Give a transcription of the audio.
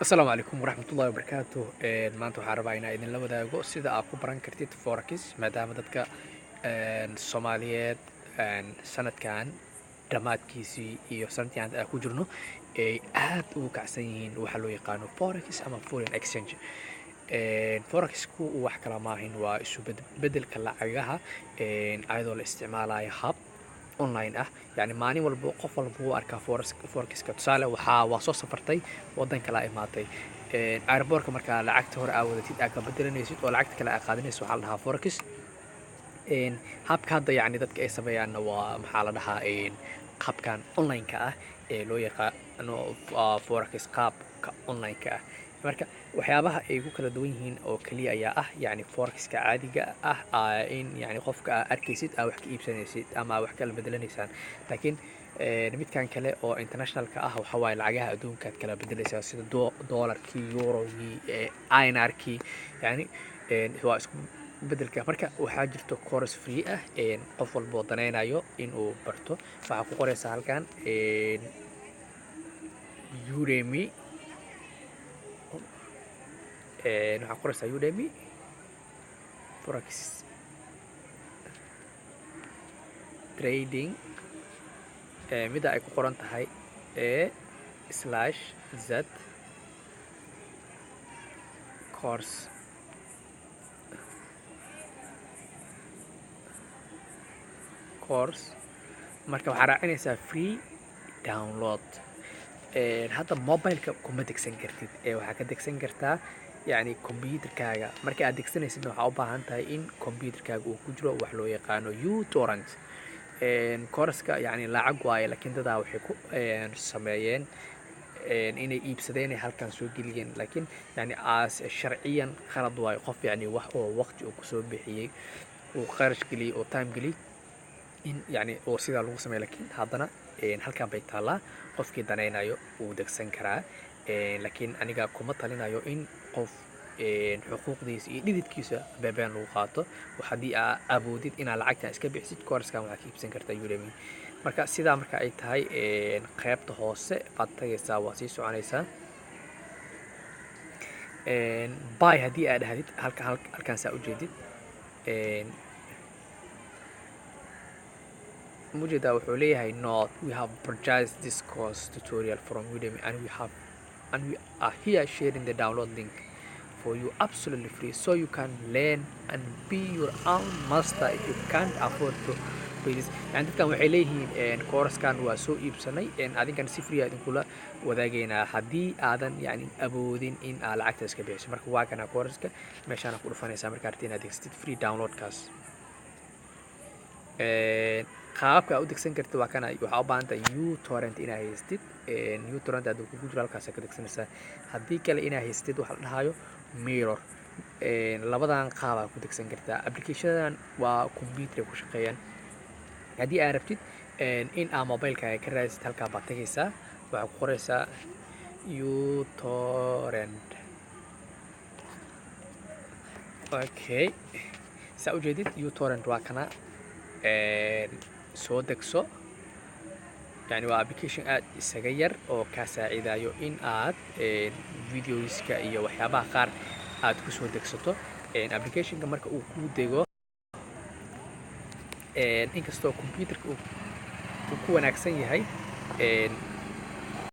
السلام عليكم ورحمة الله وبركاته maanta waxaan rabaa inaan idinla wadaago sida aad ku baran kartid forex maadaama dadka Soomaaliyeed sanadkan dhamaadkiisii iyo sanadkii aan ku jirno ay aad ugu kacsan yihiin waxa loo yaqaano forex ama foreign exchange forex-ku wax kala maahin waa isu beddelka lacagaha ayadoo la isticmaalayo hab online ah yani maalin walba qof walba wuu arkaa forex-ka tusaale waa soo safartay waddan kale ay imaatay airport-ka markaa lacagta hore aa wadatid aa ka bedelanaysid oo lacagta kale aa qaadanaysid waxaa la dhahaa forex habka hadda yani dadka ay sameeyaanna waa maxaa la dhahaa qaabkan online-ka ah ee loo yaqaano forex qaabka online-ka ah marka waxyaabaha ay ku kala duwan yihiin oo kaliya ayaa ah yani forex-ka caadiga ah in yani qofka aa arkaysid aa wax ka iibsanaysid ama wax kala beddelanaysaan laakiin midkan kale oo international-ka ah waxa waaye lacagaha adduunka aad kala beddelaysaa sida doolarkii eurogii INR-kii yani waa isku beddelka marka waxaa jirto course free ah qof walba oo danaynayo inuu barto waxaa ku qoraysaa halkan Udemy waxaa qoraysaa Udemy forex trading mida ay ku qoran tahay /z course marka waxaa raacinaysaa free download hadda mobileka kuma degsan kartid waxaa ka degsan kartaa yani computerkaaga marka aad degsanaysidna waxaa u baahan tahay in computerkaaga uu ku jiro wax loo yaqaano uTorrent course-ka yani lacag waaye laakiin dadaa waxay ku sameeyeen inay iibsadeen ay halkan soo geliyeen laakiin yani sharciyan khalad waayo qof yani wax oo waqti uu kusoo bixiyey uu qarash geliyey oo time geliyey in yani oo sidaa lagu sameeyo laakiin haddana halkan bay taallaa qofkii danaynayo uu degsan karaa laakiin aniga kuma talinayo in qof xuquuqdiisa iyo dhididkiisa beebeen lagu qaato haddii aa awoodid inaad lacagtan iska bixisid course-kan waxaad ka iibsan kartaa Udemy marka sidaa marka ay tahay qaybta hoose baad tagaysaa waa sii soconaysaa buy haddii aad dhahdid halkan saa ujeedid mujeda wuxuu leeyahay note we have purchased this course tutorial from Udemy and we are here sharing the download link for you absolutely free so you can learn and be your own master if you can't afford to pay this yani dadkan waxay leeyihiin course-kan waa soo iibsanay adinkan si free idinkula wadaagaynaa haddii aadan yani awoodin in aad lacagta iska bixiso marka waa kana course-ka meeshaana ku dhufanaysaa marka aragtid inaad degsatid free download-kaas qaabka aad u degsan kartid waa kana waxaa u baahan tahay uTorrent inaad haystid uTorrent aad kugu jiro halkaas ka degsanaysaa haddii kale inaad haystid waxa la dhahayo Mirror labadan qaab aad ku degsan kartaa application-adan waa computer ku shaqeeyaan haddii aad rabtid in aad mobilekaaga ka raadisid halkaa baad tagaysaa waxaad ku qoraysaa uTorrent okay saa ujeedid uTorrent waa kana soo degso yani waa application aad isaga yar oo kaa saacidayo in aad videoska iyo waxyaabaha qaar aad ku soo degsato application-ka marka uu ku dego inkastoo computerka uu ku wanaagsan yahay